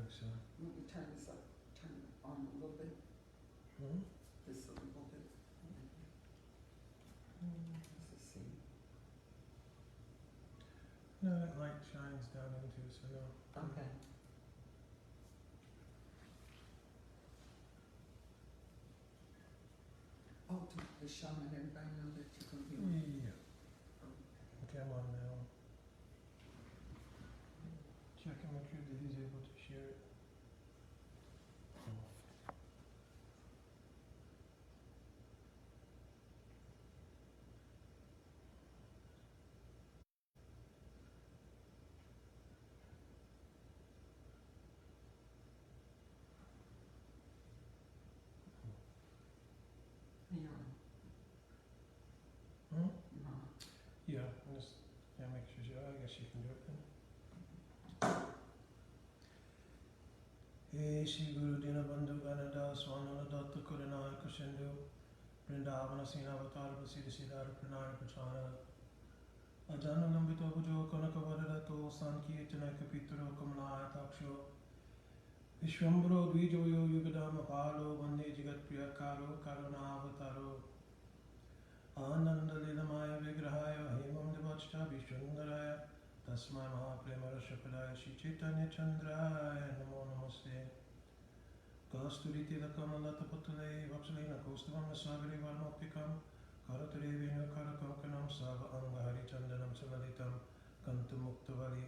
think so. Let me turn this up, turn it on a little bit, Hmm? this a little bit. Let's see. No, that light shines down into it, so no. Okay. Oh, to the shaman, everybody know that you're gonna be on. Yeah. Okay, I'm on now. Check and make sure that he's able to share it. You're on. Hmm? You're on. Yeah, make sure I guess you can do it then. Hey Shri Guru Dina Bandhu Ganada Swanana Datta Kuranaka Sindhu Vrindavana Sinavatar Vasida Siddhara Pranara Pachara Ajana Lambito Bujo Kanaka Varadato Sankirtana Kapitaro Kamalaya Taksho Vishwambaro Dvijoyo Yugadama Palo Vande Jagat Priyakaro Karuna Avataro Ananda Lilamaya Vigrahaya Hemam Devachta Vishwandaraya Tasmai Mahapremarashapadaya Shri Chaitanya Chandraya Namo Namaste Kasturiti Lakamalata Putale Vapsalena Kostavam Sagari Varnopikam Karatare Venu Karakankanam Sava Angahari Chandanam Savalitam Kantamuktavali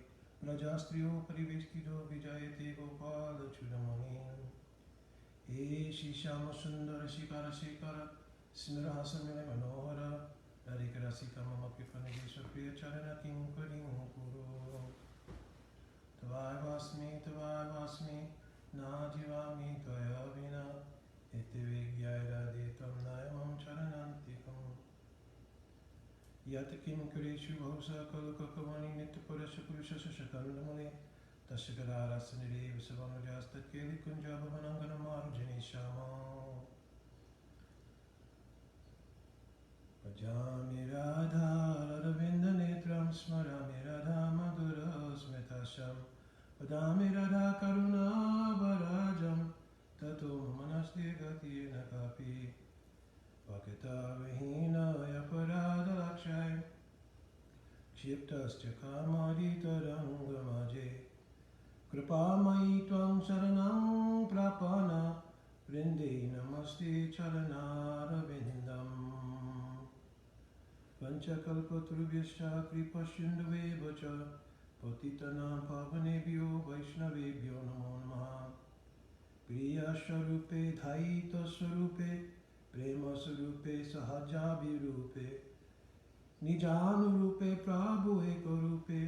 Rajastriyo Parivestido Vijayate Gopala Chudamani He Shishama Sundara Shikara Shikara Smirahasamile Manohara Radikarasika Mama Pipanidesha Priya Charana Kinkarim Kuru Tavai Vasmi Najivami Tvaya Vina Iti Vigyaya Detam Nayamam Charanantikam Yatakim Kureshu Bhusa Kalukakavani Nitapurasha Purusha Shakandamali Tashakarara Saniri Visavamajasta Keli Kunjabhavanangana Marujani Shama Bhajami Radha Radhavinda Netram Smarami Radha Madhura Smitasham Padami Radha Karuna Varajam Tato Manasti Gati Nakapi Vakita Vihina Yaparada Lakshai Kshiptascha Kamadi Tarangamaje Kripamai Tvam Saranam Prapana Vrinde Namaste Charanara Vindam Vanchakalpatrubhyascha Kripasindhuve Vacha Patitanam Pavanebhyo Vaishnavebhyo Namo Namaha Priya Sharupe Dhaita Sarupe Prema Sarupe Sahajabirupe Nijanurupe Prabhu Ekarupe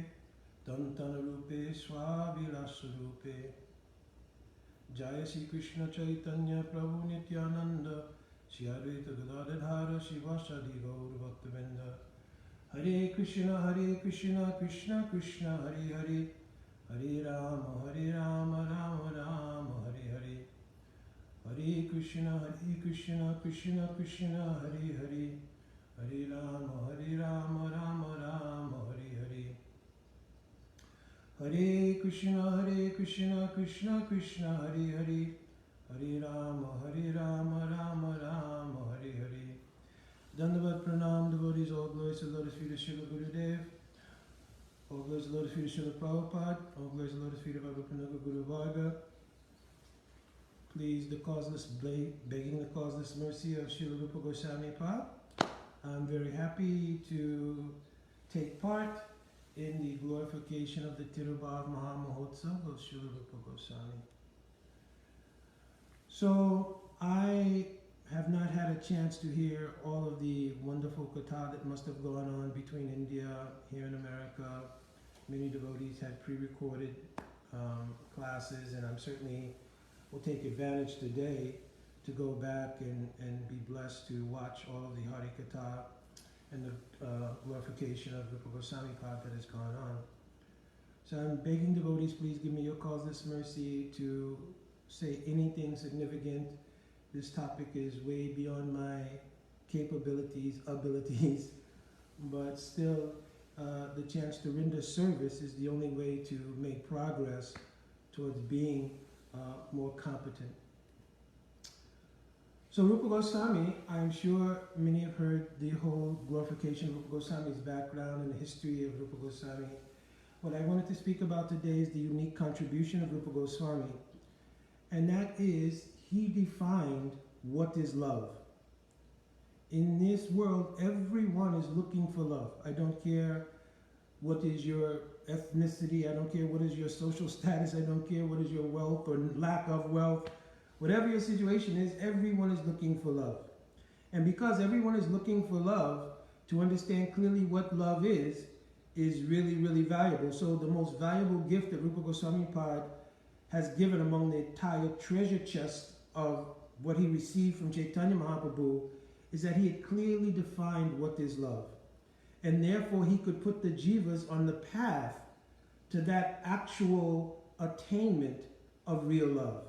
Tantanarupe Swavilasarupe Jaya Sri Krishna Chaitanya Prabhu Nityananda Shri Advaita Gadadhara Shivasadi Gaur Bhaktavinda Hare Krishna Krishna Krishna Hare Hare Hare Rama Rama Rama Hare Hare Hare Krishna Krishna Krishna Hare Hare Hare Rama Rama Rama Hare Hare Hare Krishna Krishna Krishna Hare Hare Hare Rama Rama Rama Hare Hare Dandavat Pranam, devotees, all glories to the Lotus feet of Srila Gurudev, all glories to the Lotus feet of Srila Prabhupada, all glories to the Lotus feet of Abhipanaga Guru Varga. Please, begging the causeless mercy of Srila Rupa Goswami Pad, I'm very happy to take part in the glorification of the Tirubhav Mahamahotsav of Srila Rupa Goswami. So, I have not had a chance to hear all of the wonderful katha that must have gone on between India, here in America. Many devotees had pre-recorded classes, and I'm certainly will take advantage today to go back and be blessed to watch all of the Harikatha and the glorification of Rupa Goswami Pad that has gone on. So I'm begging devotees, please give me your causeless mercy to say anything significant. This topic is way beyond my abilities, but still the chance to render service is the only way to make progress towards being more competent. So Rupa Goswami, I'm sure many have heard the whole glorification of Rupa Goswami's background and the history of Rupa Goswami. What I wanted to speak about today is the unique contribution of Rupa Goswami, and that is he defined what is love. In this world, everyone is looking for love. I don't care what is your ethnicity, I don't care what is your social status, I don't care what is your wealth or lack of wealth. Whatever your situation is, everyone is looking for love. And because everyone is looking for love, to understand clearly what love is really, really valuable. So the most valuable gift that Rupa Goswami Pad has given among the entire treasure chest of what he received from Chaitanya Mahaprabhu is that he had clearly defined what is love. And therefore he could put the jivas on the path to that actual attainment of real love.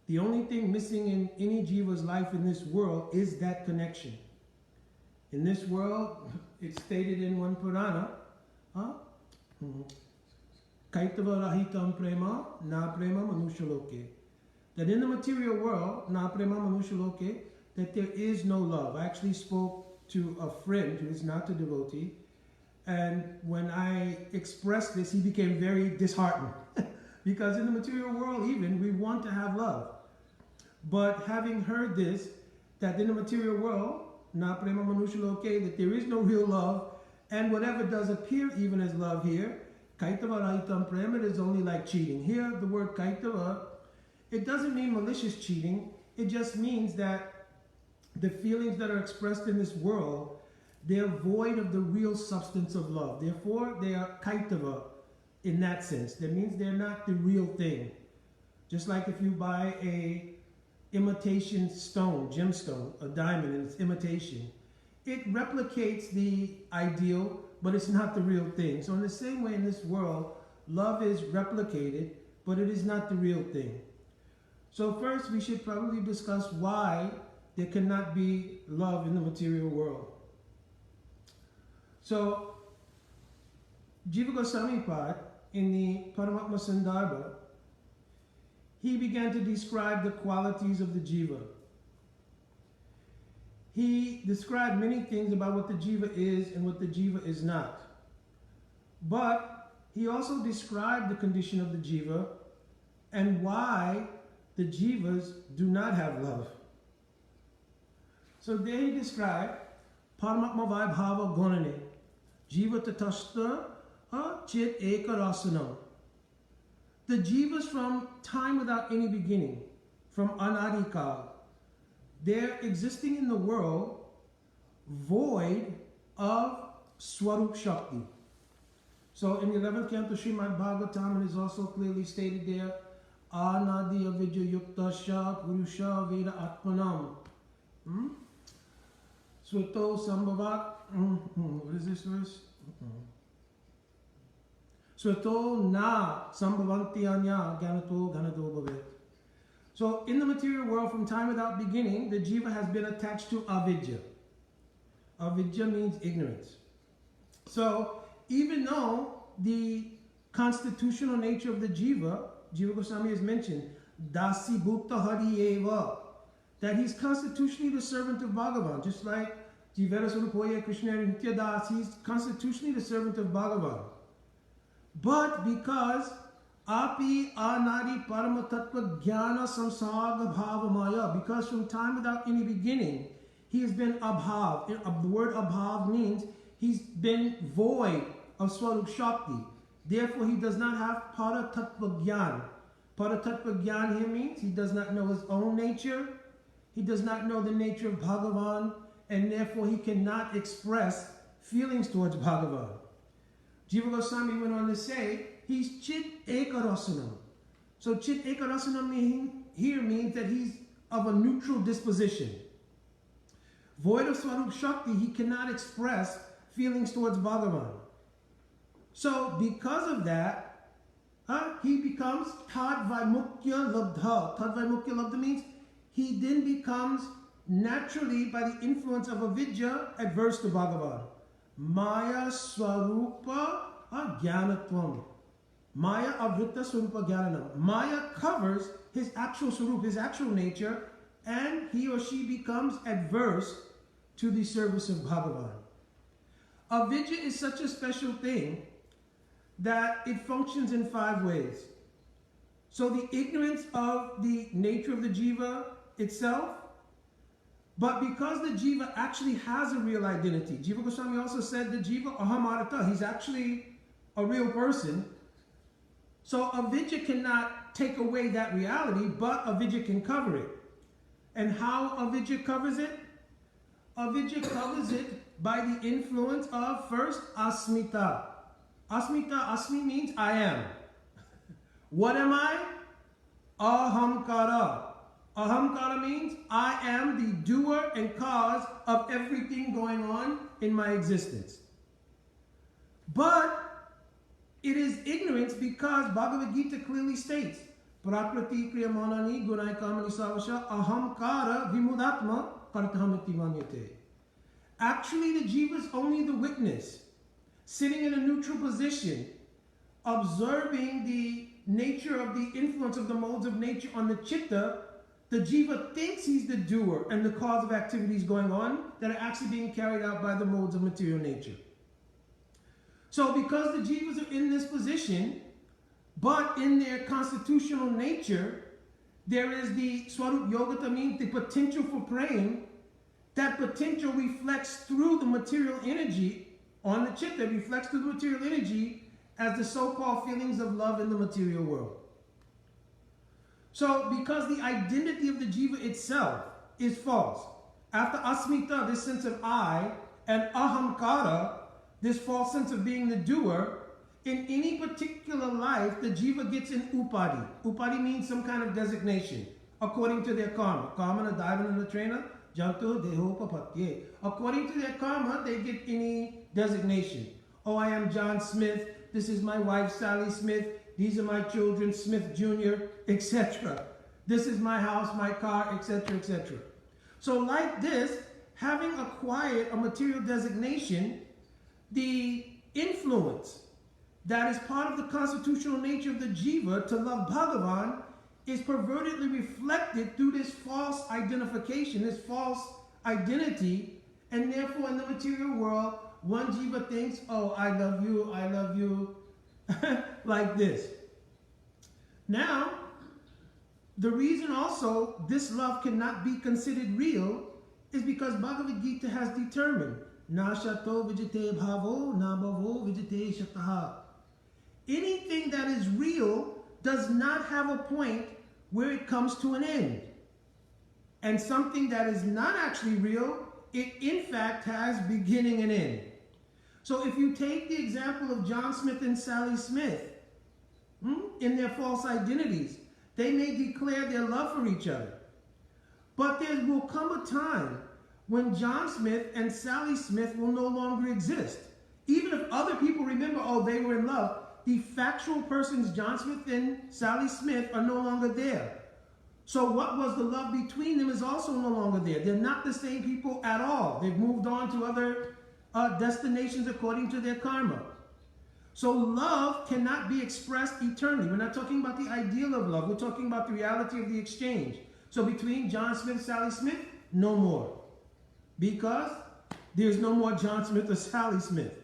The only thing missing in any jiva's life in this world is that connection. In this world, it's stated in one Purana, Kaitava rahitam prema, na prema manushaloke. That in the material world, na prema manushaloke, that there is no love. I actually spoke to a friend who is not a devotee, and when I expressed this, he became very disheartened. Because in the material world even, we want to have love. But having heard this, that in the material world, na prema manushaloke, that there is no real love, and whatever does appear even as love here, kaitava rahitam prema, it is only like cheating. Here, the word kaitava, it doesn't mean malicious cheating, it just means that the feelings that are expressed in this world, they're void of the real substance of love. Therefore, they are kaitava in that sense. That means they're not the real thing. Just like if you buy a imitation stone, gemstone, a diamond, and it's imitation, it replicates the ideal, but it's not the real thing. So in the same way in this world, love is replicated, but it is not the real thing. So first we should probably discuss why there cannot be love in the material world. So Jiva Goswami Pad, in the Paramatma Sandarbha, he began to describe the qualities of the jiva. He described many things about what the jiva is and what the jiva is not. But he also described the condition of the jiva and why the jivas do not have love. So there he described Paramatma Vaibhava Gunane, Jiva Tatashta Chit Ekarasanam. The jivas from time without any beginning, from Anadikal, they're existing in the world void of Swarup Shakti. So in the 11th canto Srimad Bhagavatam, it is also clearly stated there, Anadi Avidya Yuktasya Purusha Veda Atmanam. Swato Sambhavat, what is this verse? Swato na sambhavanti anya ganato ganado bhavet. So in the material world, from time without beginning, the jiva has been attached to avidya. Avidya means ignorance. So even though the constitutional nature of the jiva, Jiva Goswami has mentioned, dasi bhukta hari eva, that he's constitutionally the servant of Bhagavan, just like Jivera Swarupoya Krishna Nitya Das, he's constitutionally the servant of Bhagavan. But because api anadi parama tattva jnana samsaga bhava maya, because from time without any beginning, he has been abhav. The word abhav means he's been void of Swarup Shakti. Therefore, he does not have para tattva jnana. Para tattva jnana here means he does not know his own nature, he does not know the nature of Bhagavan, and therefore he cannot express feelings towards Bhagavan. Jiva Goswami went on to say, he's Chit Ekarasanam. So Chit Ekarasanam here means that he's of a neutral disposition. Void of Swarup Shakti, he cannot express feelings towards Bhagavan. So because of that, he becomes Tad Vaimukya Labdha. Tad Vaimukya Labdha means he then becomes naturally, by the influence of avidya, adverse to Bhagavan. Maya Swarupa Jnanatvam. Maya avrita swarupa gyananam. Maya covers his actual swarup, his actual nature, and he or she becomes adverse to the service of Bhagavan. Avidya is such a special thing that it functions in 5 ways. So the ignorance of the nature of the jiva itself, but because the jiva actually has a real identity. Jiva Goswami also said the jiva aham arata, he's actually a real person. So avidya cannot take away that reality, but avidya can cover it. And how avidya covers it? Avidya covers it by the influence of first asmita. Asmi means I am. What am I? Ahamkara. Ahamkara means I am the doer and cause of everything going on in my existence. But it is ignorance because Bhagavad Gita clearly states, Prakriti kriyamanani gunai kamani savasha ahamkara vimudatma kartahamiti manyate. Actually, the jiva is only the witness, sitting in a neutral position, observing the nature of the influence of the modes of nature on the chitta. The jiva thinks he's the doer and the cause of activities going on that are actually being carried out by the modes of material nature. So because the jivas are in this position, but in their constitutional nature, there is the swarup yogata, means the potential for praying. That potential reflects through the material energy on the chitta, reflects through the material energy as the so-called feelings of love in the material world. So because the identity of the jiva itself is false, after asmita, this sense of I, and ahamkara, this false sense of being the doer, in any particular life, the jiva gets an upadi. Upadi means some kind of designation, according to their karma. Karma na daivan na trainer, janto dehopapatye. According to their karma, they get any designation. Oh, I am John Smith. This is my wife, Sally Smith. These are my children, Smith Jr., etc. This is my house, my car, etc., etc. So like this, having acquired a material designation, the influence that is part of the constitutional nature of the jiva to love Bhagavan is pervertedly reflected through this false identification, this false identity, and therefore in the material world, one jiva thinks, oh, I love you, like this. Now, the reason also this love cannot be considered real is because Bhagavad Gita has determined, na shato vijate bhavo, na bhavo vijate shataha. Anything that is real does not have a point where it comes to an end. And something that is not actually real, it in fact has beginning and end. So if you take the example of John Smith and Sally Smith, in their false identities, they may declare their love for each other. But there will come a time when John Smith and Sally Smith will no longer exist. Even if other people remember, oh, they were in love, the factual persons, John Smith and Sally Smith, are no longer there. So what was the love between them is also no longer there. They're not the same people at all. They've moved on to other destinations according to their karma. So love cannot be expressed eternally. We're not talking about the ideal of love. We're talking about the reality of the exchange. So between John Smith and Sally Smith, no more. Because there's no more John Smith or Sally Smith.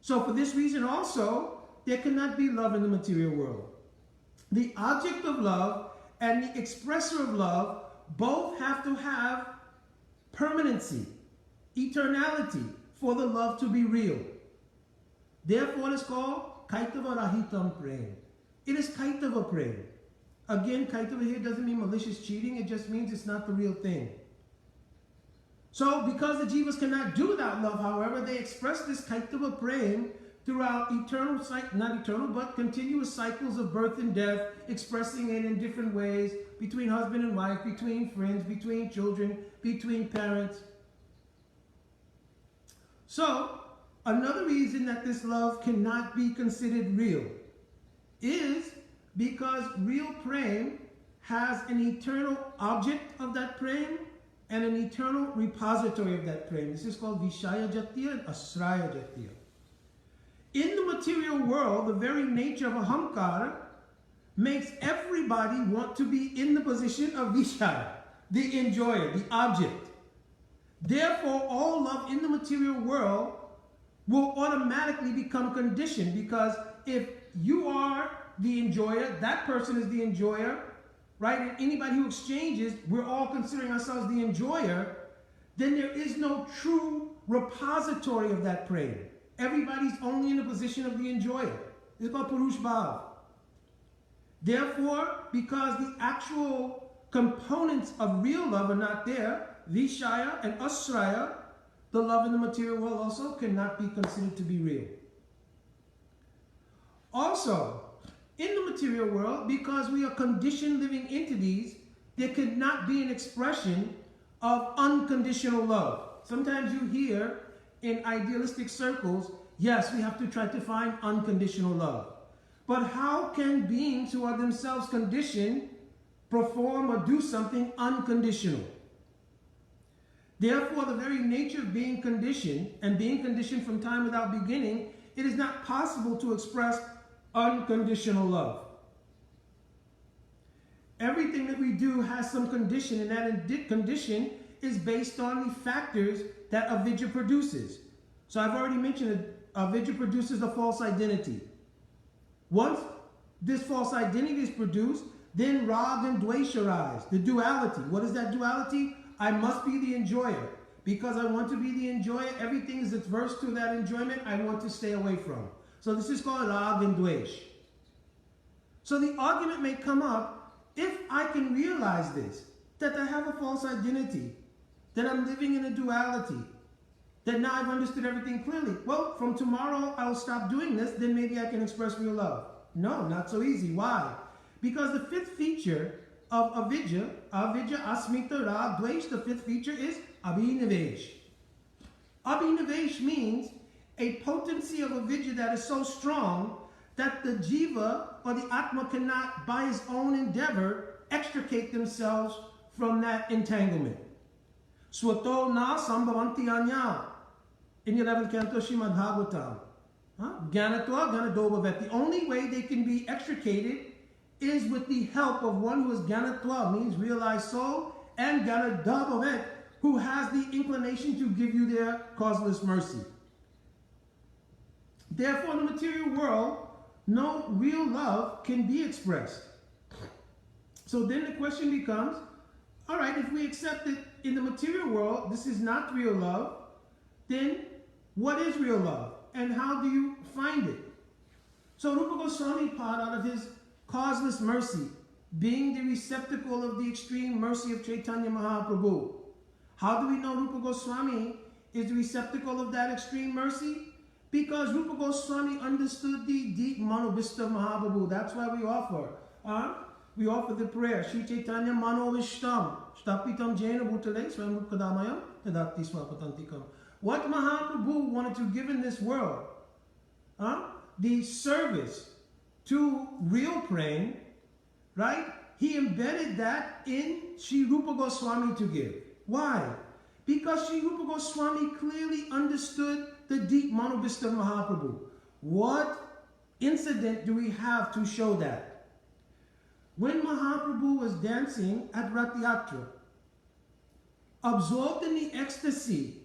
So for this reason also, there cannot be love in the material world. The object of love and the expressor of love both have to have permanency, eternality, for the love to be real. Therefore it is called Kaitava Rahitam Prem. It is Kaitava Prem. Again, Kaitava here doesn't mean malicious cheating, it just means it's not the real thing. So because the jivas cannot do without love, however, they express this Kaitava Prem throughout eternal, not eternal, but continuous cycles of birth and death, expressing it in different ways, between husband and wife, between friends, between children, between parents. So, another reason that this love cannot be considered real is because real prem has an eternal object of that prem and an eternal repository of that prem. This is called Vishaya Jatiya and Asraya Jatiya. In the material world, the very nature of ahamkara makes everybody want to be in the position of Vishaya, the enjoyer, the object. Therefore, all love in the material world will automatically become conditioned, because if you are the enjoyer, that person is the enjoyer, right? And anybody who exchanges, we're all considering ourselves the enjoyer, then there is no true repository of that prema. Everybody's only in the position of the enjoyer. It's called Purush Bhav. Therefore, because the actual components of real love are not there, Vishaya and Asraya, the love in the material world also cannot be considered to be real. Also, in the material world, because we are conditioned living entities, there cannot be an expression of unconditional love. Sometimes you hear in idealistic circles, yes, we have to try to find unconditional love. But how can beings who are themselves conditioned perform or do something unconditional? Therefore, the very nature of being conditioned, and being conditioned from time without beginning, it is not possible to express unconditional love. Everything that we do has some condition, and that condition is based on the factors that avidya produces. So I've already mentioned that avidya produces a false identity. Once this false identity is produced, then rag and dvesha arise, the duality. What is that duality? I must be the enjoyer. Because I want to be the enjoyer, everything is adverse to that enjoyment I want to stay away from. So this is called rag and dvesh. So the argument may come up, if I can realize this, that I have a false identity, that I'm living in a duality, that now I've understood everything clearly. Well, from tomorrow I'll stop doing this, then maybe I can express real love. No, not so easy. Why? Because the fifth feature of avidya, asmita, rag, dvesh, the fifth feature is abhinivesh. Abhinivesh means a potency of avidya that is so strong that the jiva or the atma cannot, by his own endeavor, extricate themselves from that entanglement. Swato na sambhavanti anya. In the 11th canto Srimad Bhagavatam. Gyanatva ganadobhavet. The only way they can be extricated is with the help of one who is Gyanatva, means realized soul, and Ganadabhavet, who has the inclination to give you their causeless mercy. Therefore, in the material world, no real love can be expressed. So then the question becomes, all right, if we accept that in the material world, this is not real love, then what is real love? And how do you find it? So Rupa Goswami Pad, out of his causeless mercy, being the receptacle of the extreme mercy of Chaitanya Mahaprabhu. How do we know Rupa Goswami is the receptacle of that extreme mercy? Because Rupa Goswami understood the deep manobhista of Mahaprabhu. That's why we offer the prayer. Shri Chaitanya Manovishtam Shtapitam Jena Bhutale Swayam Kadhamayam Tadakti Swapatantikam. What Mahaprabhu wanted to give in this world, the service to real praying, right? He embedded that in Sri Rupa Goswami to give. Why? Because Sri Rupa Goswami clearly understood the deep manobhista of Mahaprabhu. What incident do we have to show that? When Mahaprabhu was dancing at Rath Yatra, absorbed in the ecstasy,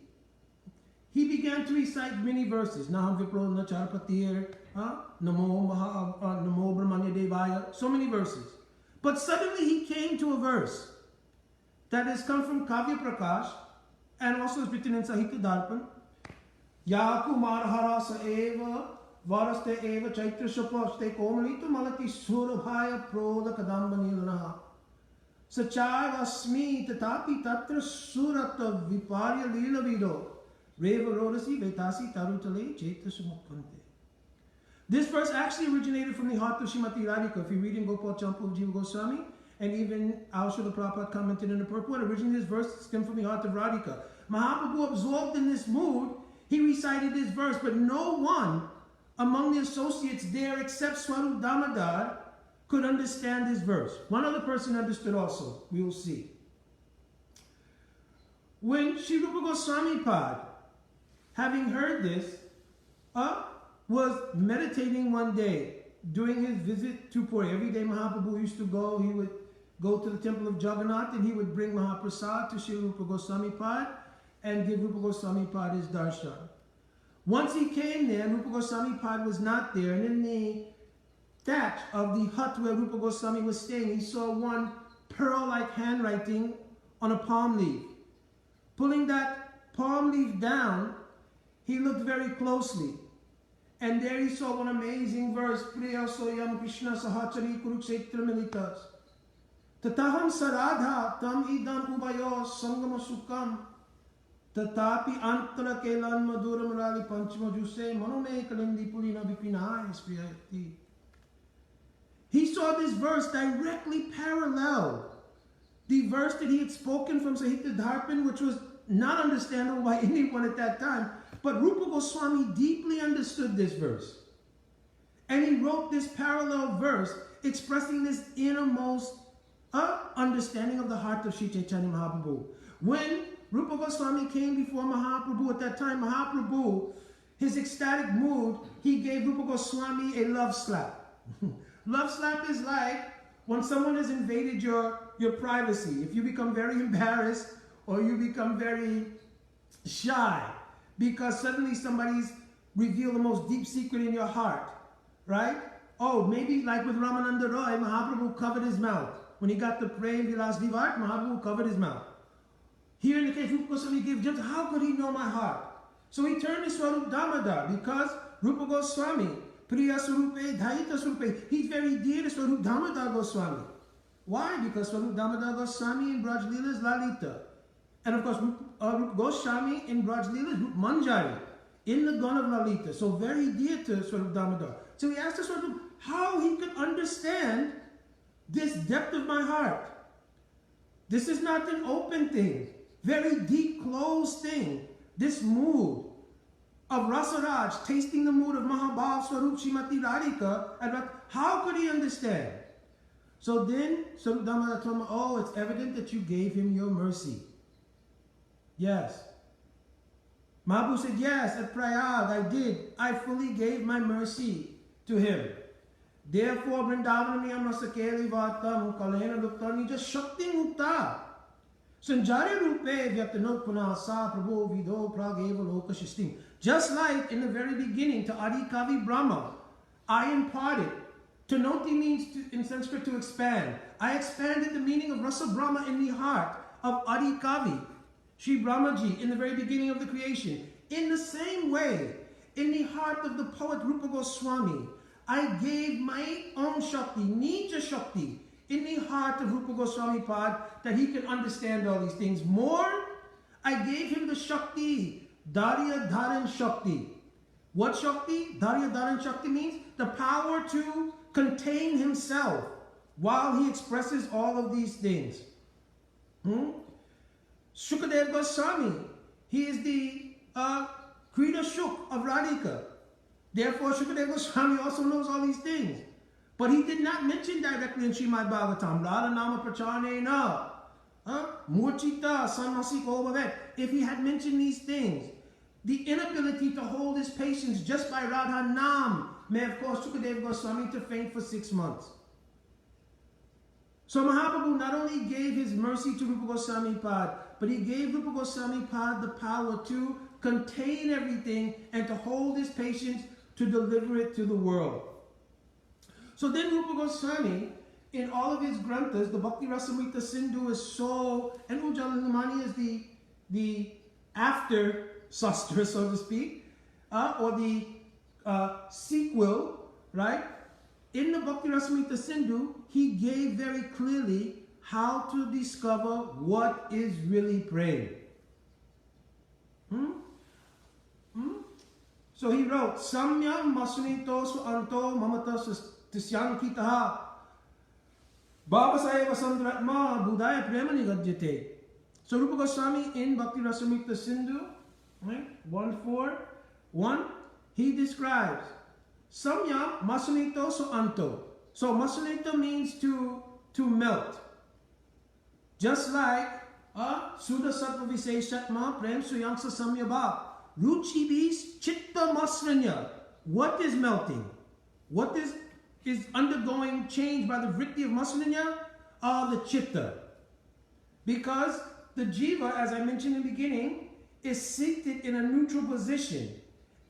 he began to recite many verses. Naham Vipro Nacharapatir, Namo Brahmanya Devaya, so many verses. But suddenly he came to a verse that has come from Kavya Prakash and also is written in Sahitya Darpan. Ya Kumar Harasa Eva Varaste Eva Chaitra Shapaste Komalita Malati Surabhaya Proda Kadambanilana Sachai Vasmi Tatapi Tatra Surata Viparya Lila Vido Reva Rodasi Vetasi Tarutale Chaitra Sumapante. This verse actually originated from the heart of Srimati Radhika. If you read in Gopal Champu of Jiva Goswami, and even Srila Prabhupada commented in the purport, originally this verse stemmed from the heart of Radhika. Mahaprabhu, absorbed in this mood, he recited this verse, but no one among the associates there except Swarup Damodar could understand this verse. One other person understood also, we will see. When Sri Rupa Goswami Pad, having heard this, was meditating one day during his visit to Puri. Every day Mahaprabhu used to go, he would go to the temple of Jagannath and he would bring Mahaprasad to Sri Rupa Goswami Pad and give Rupa Goswami Pad his darshan. Once he came there, Rupa Goswami Pad was not there, and in the thatch of the hut where Rupa Goswami was staying, he saw one pearl-like handwriting on a palm leaf. Pulling that palm leaf down, he looked very closely. And there he saw one amazing verse, Priya Soyam Krishna Sahachari Kurukshetra Militas. Tataham Saradha Tam Idam Ubayo Sangama Sukam. Tatapi Antara Kelan Madura Murali Panchama Juse Manome Kalindi Pulina Vipinai Spriyati. He saw this verse directly parallel the verse that he had spoken from Sahitya Dharpan, which was not understandable by anyone at that time. But Rupa Goswami deeply understood this verse. And he wrote this parallel verse expressing this innermost understanding of the heart of Sri Chaitanya Mahaprabhu. When Rupa Goswami came before Mahaprabhu at that time, Mahaprabhu, his ecstatic mood, he gave Rupa Goswami a love slap. Love slap is like when someone has invaded your privacy. If you become very embarrassed or you become very shy because suddenly somebody's revealed the most deep secret in your heart, right? Oh, maybe like with Ramananda Roy, Mahaprabhu covered his mouth. When he got the Prem Vilas Vivat, Mahaprabhu covered his mouth. Here in the case, Rupa Goswami gave judgment. How could he know my heart? So he turned to Swarup Damodar because Rupa Goswami, Priya Swarupe, Dhaita Swarupe, he's very dear to Swarup Damodar Goswami. Why? Because Swarup Damodar Goswami in Braj Leela is Lalita. And of course, Rupa Goswami in Braj Leela is Rup Manjari, in the gun of Lalita. So very dear to Swarup Damodar. So he asked Swarup how he could understand this depth of my heart. This is not an open thing. Very deep, closed thing. This mood of Rasaraj, tasting the mood of Mahabhav Swarup Srimati Radhika, and how could he understand? So then Swarup Damodar told him, oh, it's evident that you gave him your mercy. Yes. Mahaprabhu said, yes, at Prayag I did. I fully gave my mercy to him. Therefore, Vrindavanamiyam Rasakeli Vatam Kalena Luktani just Shakti Mukta. Sanjari Rupe Vyaktanot Punasa Prabhu Vido Prageva Loka Shishtim. Just like in the very beginning to Adi Kavi Brahma, I imparted. Tanoti means in Sanskrit to expand. I expanded the meaning of Rasa Brahma in the heart of Adi Kavi, Sri Brahmaji, in the very beginning of the creation. In the same way, in the heart of the poet Rupa Goswami, I gave my own Shakti, Nija Shakti, in the heart of Rupa Goswami Pad, that he can understand all these things. More, I gave him the Shakti, Darya Dharan Shakti. What Shakti? Darya Dharan Shakti means the power to contain himself while he expresses all of these things. Shukadev Goswami, he is the Krida Shuk of Radhika. Therefore, Shukadev Goswami also knows all these things. But he did not mention directly in Srimad Bhagavatam, Radha Nama Pracharnena, Murchita, Sanmasik Obavet. If he had mentioned these things, the inability to hold his patience just by Radha Nam may have caused Shukadev Goswami to faint for 6 months. So Mahaprabhu not only gave his mercy to Rupa Goswami Pad, but he gave Rupa Goswami Pad the power to contain everything and to hold his patience to deliver it to the world. So then Rupa Goswami, in all of his granthas, the Bhakti Rasamrita Sindhu is so, and Ujjalanamani is the after sastra, so to speak, or the sequel, right? In the Bhakti Rasamrita Sindhu, he gave very clearly how to discover what is really praying. So he wrote, Samyam Masunito Su Anto Mamata Tisyankitaha Babasaya Vasandratma Budaya Premani Gajyate. So Rupa Goswami in Bhakti Rasamrita Sindhu, right? 1.4.1, he describes Samyam Masunito Su Anto. So Masunito means to melt. Just like Sudha Sattva Viseshatma Prem Suyangsa Samyabha Ruchi bis Chitta Masranya What is melting? What is undergoing change by the vritti of Maslinya? The chitta. Because the jiva, as I mentioned in the beginning, is seated in a neutral position,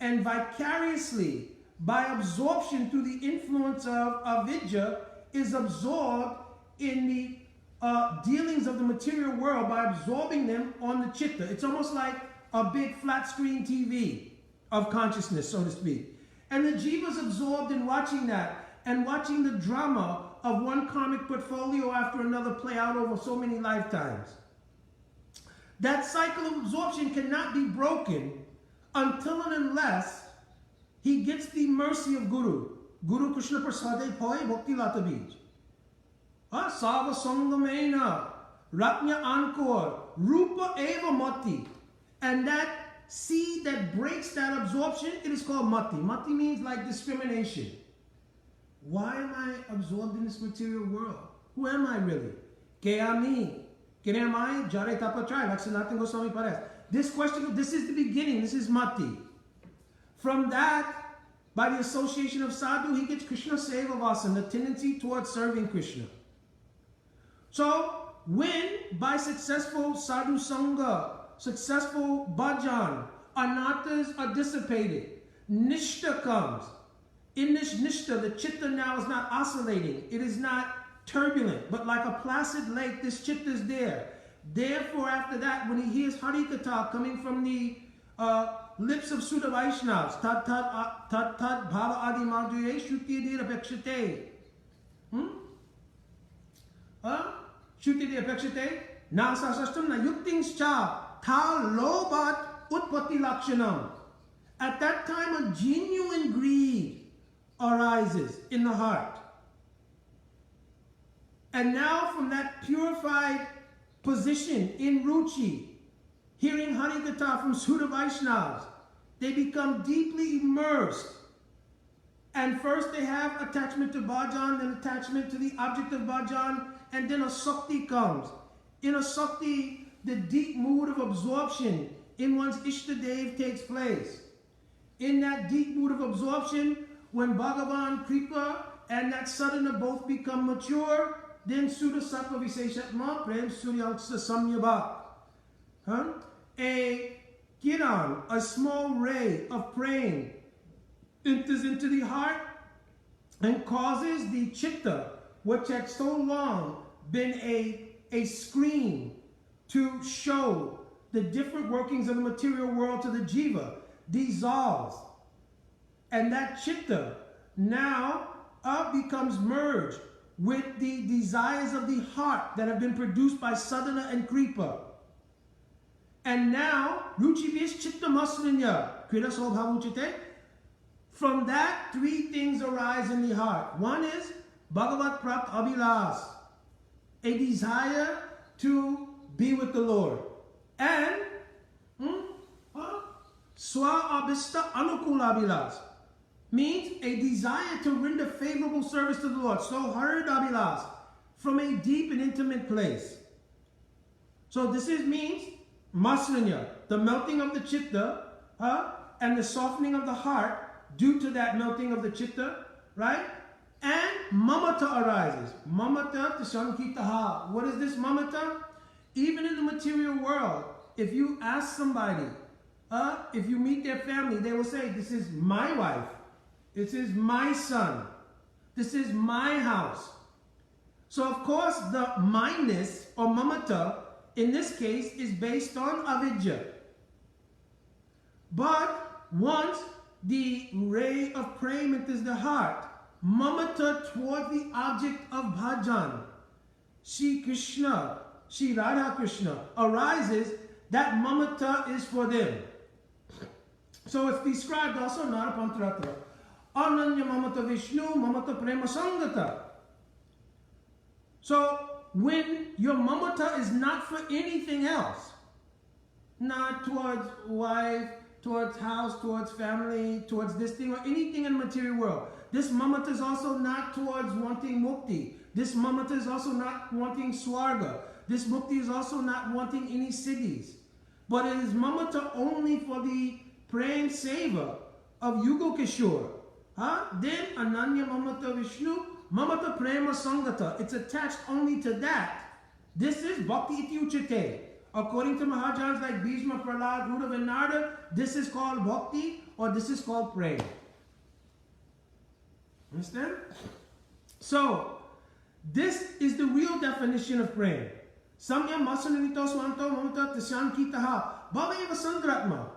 and vicariously, by absorption through the influence of avidya, is absorbed in the dealings of the material world by absorbing them on the chitta. It's almost like a big flat screen TV of consciousness, so to speak. And the jiva is absorbed in watching that and watching the drama of one karmic portfolio after another play out over so many lifetimes. That cycle of absorption cannot be broken until and unless he gets the mercy of Guru. Guru Krishna Prasade Poi Bhakti Lata Bij. Sava Sangamena, Ratnya Ankor, Rupa Eva Mati. And that seed that breaks that absorption, it is called Mati. Mati means like discrimination. Why am I absorbed in this material world? Who am I really? Que ami? Quem am I? Jare tapatrai, like Sanatana Goswami Pares. This question, this is the beginning, this is Mati. From that, by the association of sadhu, he gets Krishna Seva Vasan, the tendency towards serving Krishna. So, when by successful sadhu sangha, successful bhajan, anarthas are dissipated, nishta comes. In this nishta, the chitta now is not oscillating. It is not turbulent, but like a placid lake, this chitta is there. Therefore, after that, when he hears Harikatha coming from the lips of Sudha Vaishnavas, tat bhava adi madhurye shruti apekshate. Shruti apekshate. Nasa sastam na yuktings cha ta lobat utpatti lakshanam. At that time, a genuine greed arises in the heart. And now from that purified position in Ruchi, hearing Harikatha from Sudha Vaishnavas, they become deeply immersed. And first they have attachment to bhajan, then attachment to the object of bhajan, and then a sakti comes. In a sakti, the deep mood of absorption in one's Ishtadev takes place. In that deep mood of absorption, when Bhagavan, Kripa, and that sadhana both become mature, then Sudha Sattva Viseshatma Prem Suryamsa Samyabha. A kiran, a small ray of praying, enters into the heart and causes the chitta, which had so long been a screen to show the different workings of the material world to the jiva, dissolves. And that chitta now becomes merged with the desires of the heart that have been produced by sadhana and kripa. And now, ruchi vish chitta maslinya, krita sobhavuchite. From that, three things arise in the heart. One is Bhagavat Prapt Abhilas, a desire to be with the Lord. And Swa Abhista Anukula Abhilas, means a desire to render favorable service to the Lord. So Harid Abhilas, from a deep and intimate place. So this means Maslinya, the melting of the chitta, and the softening of the heart due to that melting of the chitta, right? And mamata arises. Mamata tishankitaha. What is this mamata? Even in the material world, if you ask somebody, if you meet their family, they will say, this is my wife. This is my son. This is my house. So of course the mineness or mamata in this case is based on avidya. But once the ray of prema enters the heart, mamata toward the object of bhajan, Shri Krishna, Shri Radha Krishna arises, that mamata is for them. So it's described also Narapantaratra. Ananya mamata Vishnu, mamata prema sangata. So when your mamata is not for anything else, not towards wife, towards house, towards family, towards this thing or anything in the material world. This mamata is also not towards wanting mukti. This mamata is also not wanting swarga. This mukti is also not wanting any siddhis. But it is mamata only for the praying seva of Yugo Kishore. Then Ananya Mamata Vishnu, Mamata Prema Sangata. It's attached only to that. This is Bhakti Iti Uchate. According to Mahajans like Bhishma, Prahlad, Rudav and Narada, this is called Bhakti or this is called Prema. Understand? So, this is the real definition of Prema. Samyam Masananito Swanto Mamata Tasyan Kitaha Bhaveva Sangratma.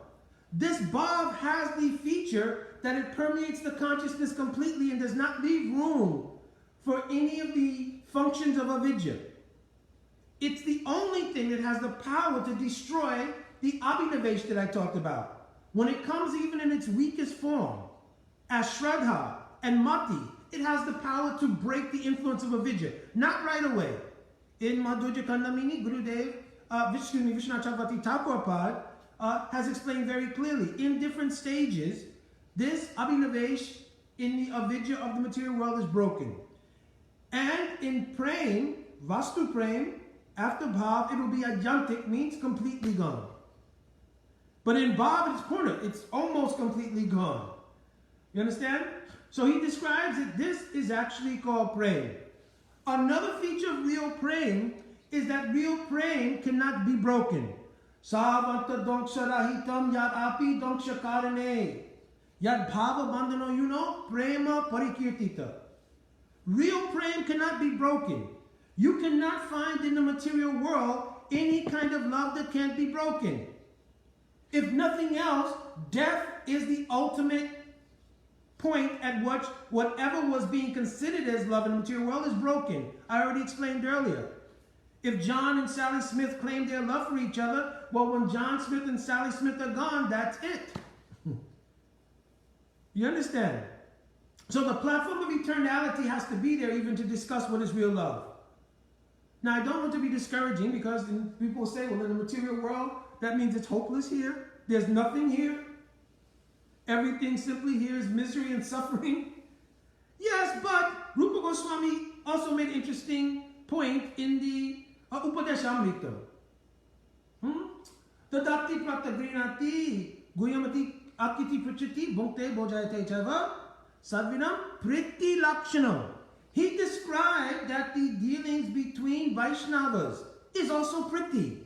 This bhav has the feature that it permeates the consciousness completely and does not leave room for any of the functions of avidya. It's the only thing that has the power to destroy the abhinavesh that I talked about. When it comes even in its weakest form, as Shraddha and Mati, it has the power to break the influence of avidya. Not right away. In Madhurya Kandamini, Gurudev, Vishnachavati Thakurpad has explained very clearly, in different stages, this abhinavesh in the avidya of the material world is broken. And in prem, vastu prem, after bhav, it will be adyantik, means completely gone. But in bhav, it's purna, it's almost completely gone. You understand? So he describes it, this is actually called prem. Another feature of real prem is that real prem cannot be broken. Savanta donksha rahitam yad api donksha karane yad bhava bandhano prema parikirtita. Real prem cannot be broken. You cannot find in the material world any kind of love that can't be broken. If nothing else, death is the ultimate point at which whatever was being considered as love in the material world is broken. I already explained earlier. If John and Sally Smith claim their love for each other, well, when John Smith and Sally Smith are gone, that's it. You understand? So the platform of eternality has to be there even to discuss what is real love. Now, I don't want to be discouraging because people say, well, in the material world, that means it's hopeless here. There's nothing here. Everything simply here is misery and suffering. Yes, but Rupa Goswami also made an interesting point in the Upadeshamrita. Tadati Pratagrinati Guyamati Akiti Prachati Bhukte Bojayate Chava Sadvinam Priti Lakshanam. He described that the dealings between Vaishnavas is also priti.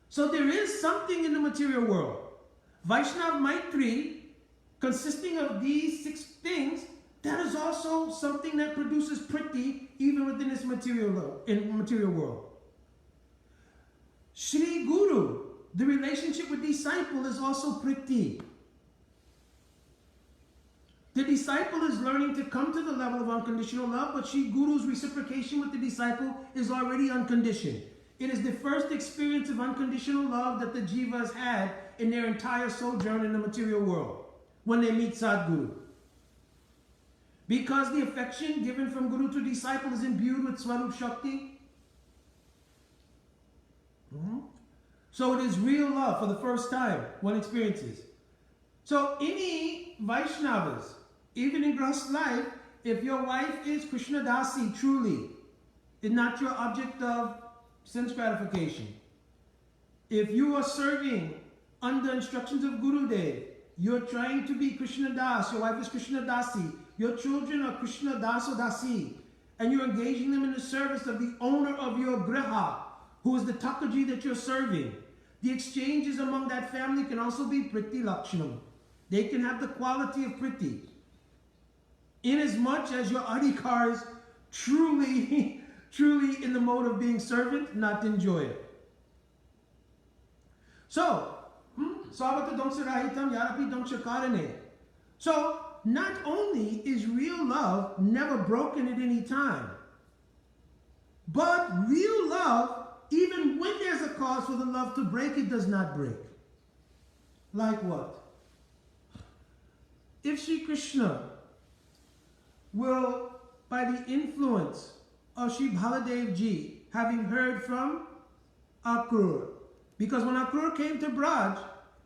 So there is something in the material world. Vaishnav Maitri, consisting of these 6 things, that is also something that produces priti even within this material world. Shri Guru, the relationship with disciple is also priti. The disciple is learning to come to the level of unconditional love, but Shri Guru's reciprocation with the disciple is already unconditioned. It is the first experience of unconditional love that the jivas had in their entire sojourn in the material world when they meet Sadguru. Because the affection given from Guru to disciple is imbued with Swarup Shakti. So it is real love for the first time one experiences. So any Vaishnavas, even in Grahast life, if your wife is Krishna Dasi truly, is not your object of sense gratification. If you are serving under instructions of Gurudev, you're trying to be Krishna Das, your wife is Krishna Dasi, your children are Krishna Das or Dasi, and you're engaging them in the service of the owner of your griha, who is the Thakurji that you're serving. The exchanges among that family can also be Priti Lakshanam. They can have the quality of Priti. Inasmuch as your adhikar is truly in the mode of being servant, not enjoy it. So, so, not only is real love never broken at any time, but real love, even when there's a cause for the love to break, it does not break. Like what? If Sri Krishna will, by the influence of Sri Baladev Ji, having heard from Akrur, because when Akrur came to Braj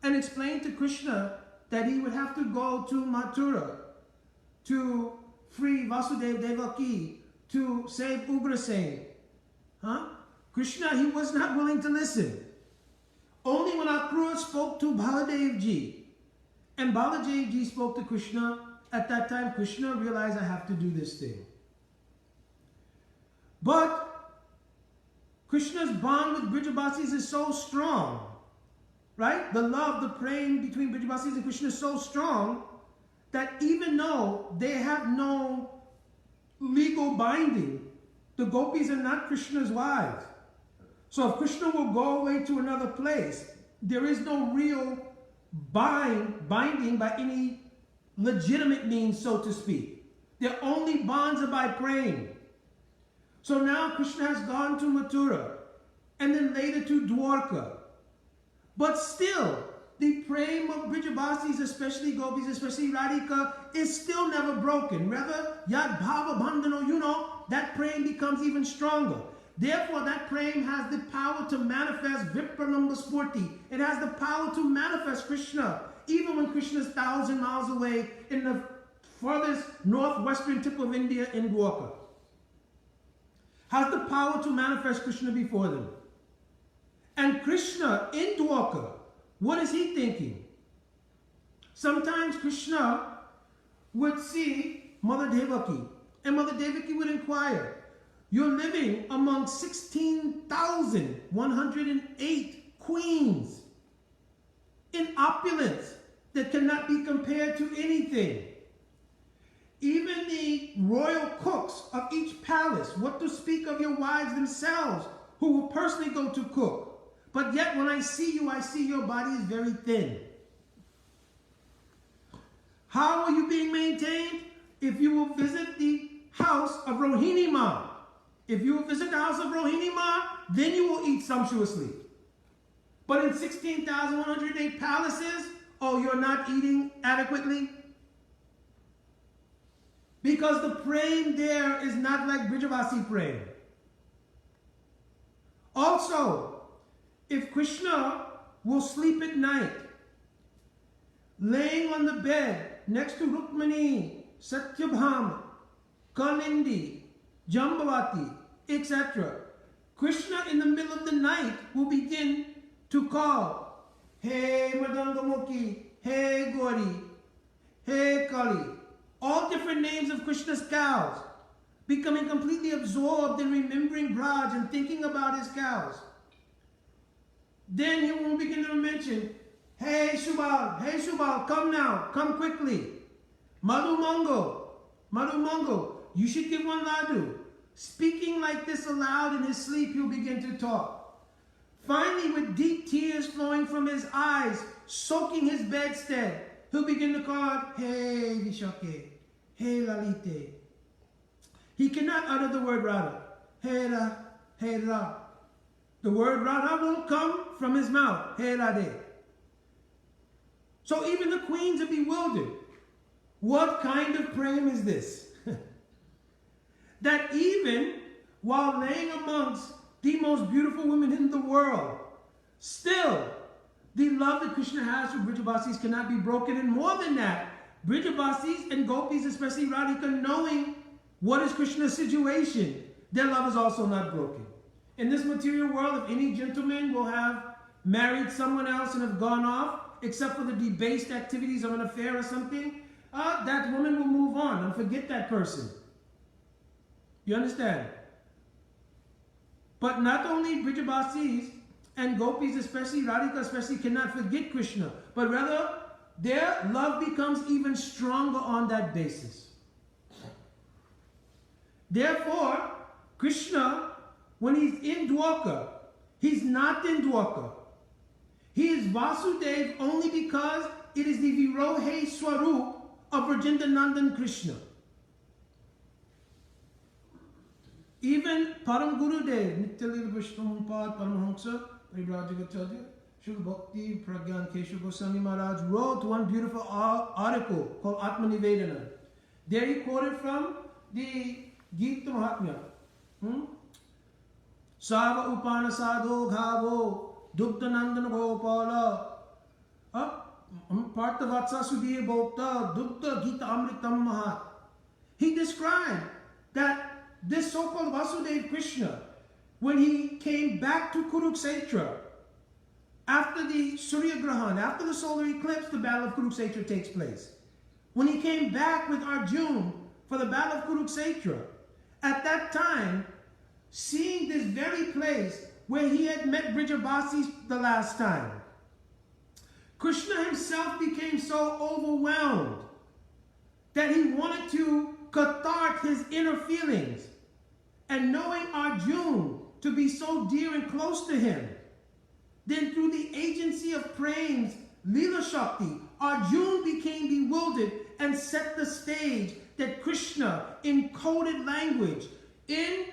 and explained to Krishna that he would have to go to Mathura to free Vasudeva Devaki, to save Ugrasen, Krishna, he was not willing to listen. Only when Akrur spoke to Baladev Ji And Balaji ji spoke to Krishna. At that time, Krishna realized, I have to do this thing. But Krishna's bond with Brijabasis is so strong, right? The love, the praying between Brijabasis and Krishna is so strong that even though they have no legal binding, the gopis are not Krishna's wives. So if Krishna will go away to another place, there is no real binding by any legitimate means, so to speak. Their only bonds are by praying. So now Krishna has gone to Mathura and then later to Dwarka. But still, the prema of Brijabasis, especially gopis, especially Radhika, is still never broken. Rather, Yad Bhava Bandhano, that praying becomes even stronger. Therefore, that praying has the power to manifest Vipranamba Spurti. It has the power to manifest Krishna. Even when Krishna is 1,000 miles away in the farthest northwestern tip of India in Dwarka. Has the power to manifest Krishna before them. And Krishna in Dwarka, what is he thinking? Sometimes Krishna would see Mother Devaki, and Mother Devaki would inquire, you're living among 16,108 queens in opulence that cannot be compared to anything. Even the royal cooks of each palace, what to speak of your wives themselves, who will personally go to cook. But yet when I see your body is very thin. How are you being maintained? If you will visit the house of Rohini Ma. If you will visit the house of Rohini Ma, then you will eat sumptuously. But in 16,108 palaces, oh, you're not eating adequately? Because the praying there is not like Brijavasi praying. Also, if Krishna will sleep at night, laying on the bed next to Rukmani, Satyabhama, Kalindi, Jambavati, etc., Krishna in the middle of the night will begin to call, Hey Madangamukhi, Hey Gauri, Hey Kali, all different names of Krishna's cows, becoming completely absorbed in remembering Braj and thinking about his cows. Then he will begin to mention, Hey Subal, come now, come quickly. Madhu Mango, you should give one ladu. Speaking like this aloud in his sleep, he'll begin to talk. Finally, with deep tears flowing from his eyes, soaking his bedstead, he'll begin to call, Hey Vishake, Hey Lalite. He cannot utter the word Radha. Hey Ra, Hey Ra. The word Radha won't come from his mouth. Hey Radhe. So even the queens are bewildered. What kind of praying is this? That even while laying amongst the most beautiful women in the world, still the love that Krishna has for Brijabasis cannot be broken. And more than that, Brijabasis and gopis, especially Radhika, knowing what is Krishna's situation, their love is also not broken. In this material world, if any gentleman will have married someone else and have gone off, except for the debased activities of an affair or something, that woman will move on and forget that person. You understand? But not only Brijabasis and gopis, especially Radhika especially, cannot forget Krishna, but rather their love becomes even stronger on that basis. Therefore, Krishna, when he's in Dwarka, he's not in Dwarka. He is Vasudev only because it is the Virohe Swarup of Vrajendranandan Krishna. Even Param Gurudev, Nityalila Vishnumpad Paramahamsa, Paribrajagacharya, Srila Bhakti Pragyan Keshav Goswami Maharaj wrote one beautiful article called Atma Nivedana. There he quoted from the Gita Mahatmya. Sava Upana Sadho Ghavo Dugdhanandana Gopala Parthavatsa Sudhir Bhokta Dugdha Gita Amritam Mahat. He described that this so-called Vasudeva Krishna, when he came back to Kurukshetra, After the Surya Grahan, after the solar eclipse, the Battle of Kurukshetra takes place. When he came back with Arjuna for the Battle of Kurukshetra, at that time, seeing this very place where he had met Brijabasis the last time, Krishna himself became so overwhelmed that he wanted to cathartic his inner feelings. And knowing Arjuna to be so dear and close to him, then through the agency of Prem's Leela Shakti, Arjuna became bewildered and set the stage that Krishna, in coded language, in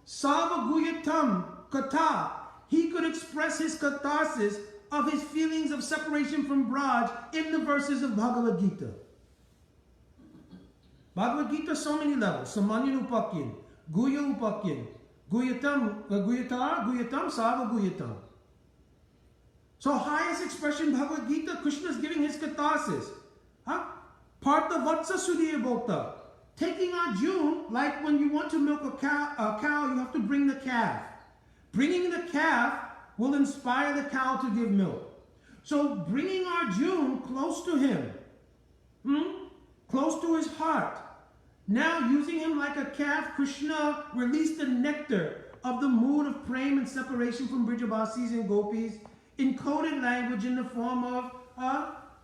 Sarvaguyatam Katha, he could express his catharsis of his feelings of separation from Braj in the verses of Bhagavad Gita. Bhagavad Gita, so many levels. Samanyan Upakyan, Guya Upakyan, Guyatam, Sava Guyatam. So highest expression Bhagavad Gita, Krishna is giving his catharsis. Partha Vatsa Sudhir Bhokta. Taking Arjuna, like when you want to milk a cow, you have to bring the calf. Bringing the calf will inspire the cow to give milk. So bringing Arjuna close to him, close to his heart. Now using him like a calf, Krishna released the nectar of the mood of prema and separation from Brijabasis and Gopis in coded language in the form of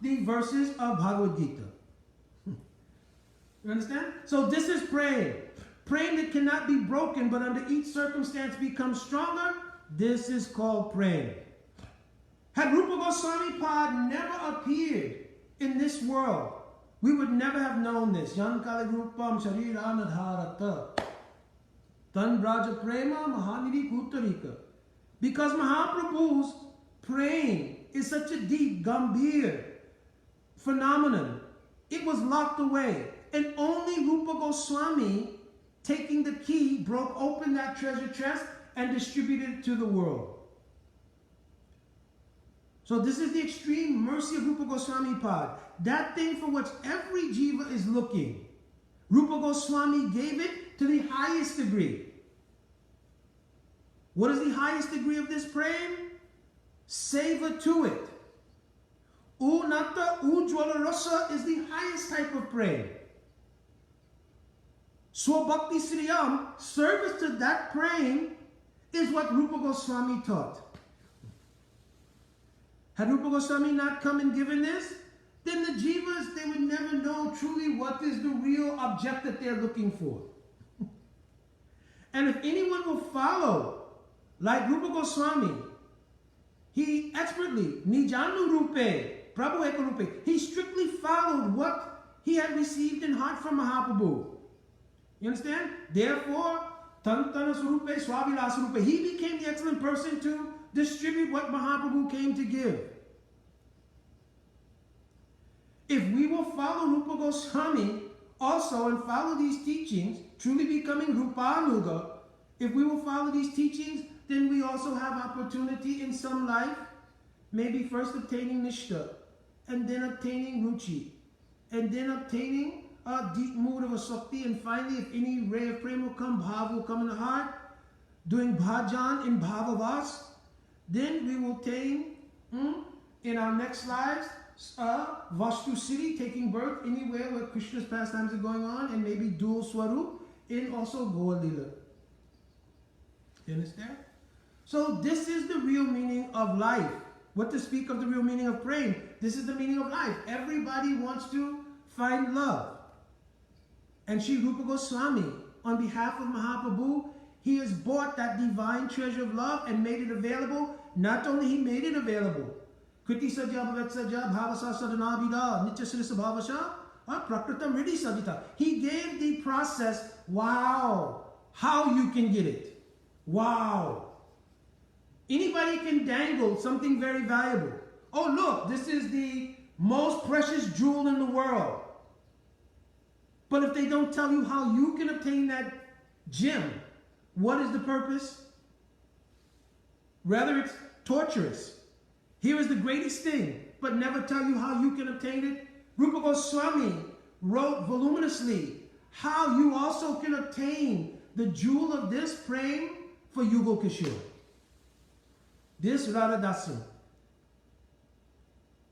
the verses of Bhagavad Gita. You understand? So this is prema. Prema that cannot be broken, but under each circumstance becomes stronger. This is called prema. Had Rupa Goswami Pad never appeared in this world, we would never have known this. Yan Kali Rupam Shariranadharata. Tan Braja Prema Mahanidhi Kuttarika. Because Mahaprabhu's praying is such a deep, gambhir phenomenon. It was locked away. And only Rupa Goswami, taking the key, broke open that treasure chest and distributed it to the world. So this is the extreme mercy of Rupa Goswami Pad. That thing for which every jiva is looking. Rupa Goswami gave it to the highest degree. What is the highest degree of this prema? Seva to it. Unata Ujwala Rasa is the highest type of prema. Swabhakti Sriyam, service to that prema, is what Rupa Goswami taught. Had Rupa Goswami not come and given this, then the jivas, they would never know truly what is the real object that they're looking for. And if anyone will follow, like Rupa Goswami, he expertly, Nijanu Rupe, Prabhu Eka Rupe, he strictly followed what he had received in heart from Mahaprabhu. You understand? Therefore, Tantana Surupe, Swavilasa Rupe, he became the excellent person to distribute what Mahaprabhu came to give. If we will follow Rupa Goswami also and follow these teachings, truly becoming Rupanuga, if we will follow these teachings, then we also have opportunity in some life, maybe first obtaining Nishta, and then obtaining Ruchi, and then obtaining a deep mood of a Sakti, and finally, if any ray of prema will come, Bhav will come in the heart, doing Bhajan in Bhavavas, then we will attain, in our next lives, Vastu City, taking birth anywhere where Krishna's pastimes are going on, and maybe dual Swarup in also Goa Lila. You understand? So this is the real meaning of life. What to speak of the real meaning of praying? This is the meaning of life. Everybody wants to find love. And Sri Rupa Goswami, on behalf of Mahaprabhu, he has bought that divine treasure of love and made it available. Not only he made it available, Kriti Sajja Bhavat Sajja Bhavasa Sadanabhida Nitya Srisa Bhavasha Prakritam Riddhi Sajita. He gave the process, wow, how you can get it. Wow. Anybody can dangle something very valuable. Oh look, this is the most precious jewel in the world. But if they don't tell you how you can obtain that gem, what is the purpose? Rather, it's torturous. Here is the greatest thing, but never tell you how you can obtain it. Rupa Goswami wrote voluminously how you also can obtain the jewel of this prema for Yugal Kishore. This Radhadasan.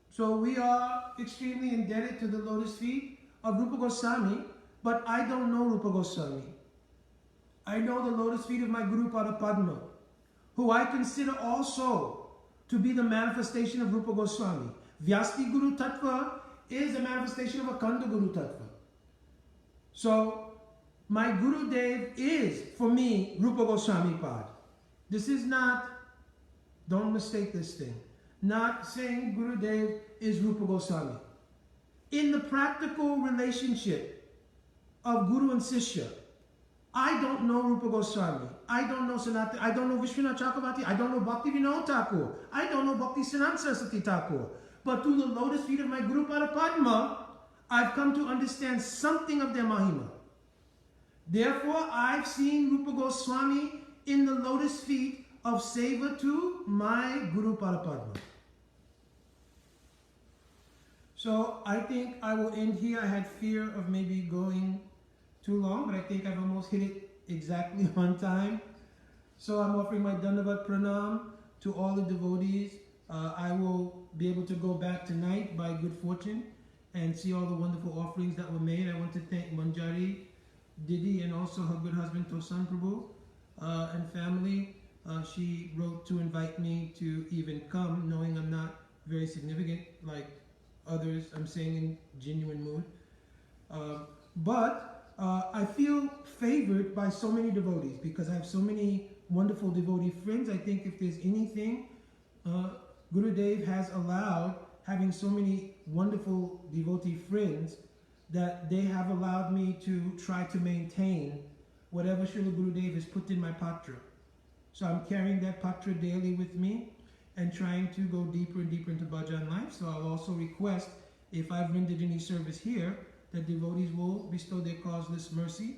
So we are extremely indebted to the lotus feet of Rupa Goswami, but I don't know Rupa Goswami. I know the lotus feet of my Guru Padma, who I consider also to be the manifestation of Rupa Goswami. Vyasti Guru Tattva is a manifestation of Akhanda Guru Tattva. So my Guru Dev is, for me, Rupa Goswami Pad. This is not, don't mistake this thing, not saying Guru Dev is Rupa Goswami. In the practical relationship of Guru and Sishya, I don't know Rupa Goswami. I don't know Sanatana. I don't know Vishwanath Chakravarti. I don't know Bhakti Vinod Thakur. I don't know Bhakti Siddhanta Saraswati Thakur. But through the lotus feet of my Guru Padma, I've come to understand something of their Mahima. Therefore, I've seen Rupa Goswami in the lotus feet of Seva to my Guru Padma. So I think I will end here. I had fear of maybe going too long, but I think I've almost hit it exactly on time. So I'm offering my Dandavat Pranam to all the devotees. I will be able to go back tonight by good fortune and see all the wonderful offerings that were made. I want to thank Manjari, Didi, and also her good husband Tosan Prabhu and family. She wrote to invite me to even come, knowing I'm not very significant like others. I'm saying in genuine mood. But I feel favored by so many devotees because I have so many wonderful devotee friends. I think if there's anything, Gurudev has allowed having so many wonderful devotee friends that they have allowed me to try to maintain whatever Srila Gurudev has put in my patra. So I'm carrying that patra daily with me and trying to go deeper and deeper into bhajan life. So I'll also request, if I've rendered any service here, that devotees will bestow their causeless mercy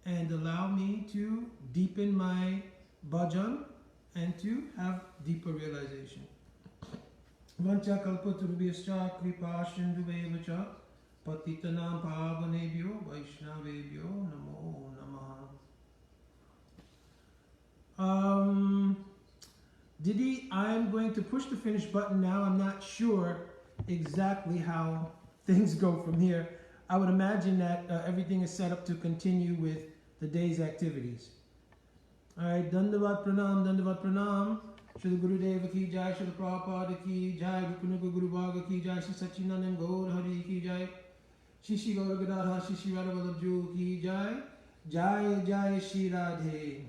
and allow me to deepen my bhajan and to have deeper realization. Vancha kalpaturubhyascha kripa sindhuvevacha patitanam pavanebhyo vaishnavebhyo namo namaha. Didi, I'm going to push the finish button now. I'm not sure exactly how things go from here. I would imagine that everything is set up to continue with the day's activities. Alright, Dandavat Pranam. Shri Gurudeva ki jai, Shri Prabhupada ki jai, Rupanuga Guru Bhaga ki jai, Shri Satchidanand Gaur Hari ki jai, Shri Shri Gaur Gadadhar, Shri Shri Radha Vallabh Ju ki jai, Jai Jai Shri Radhe.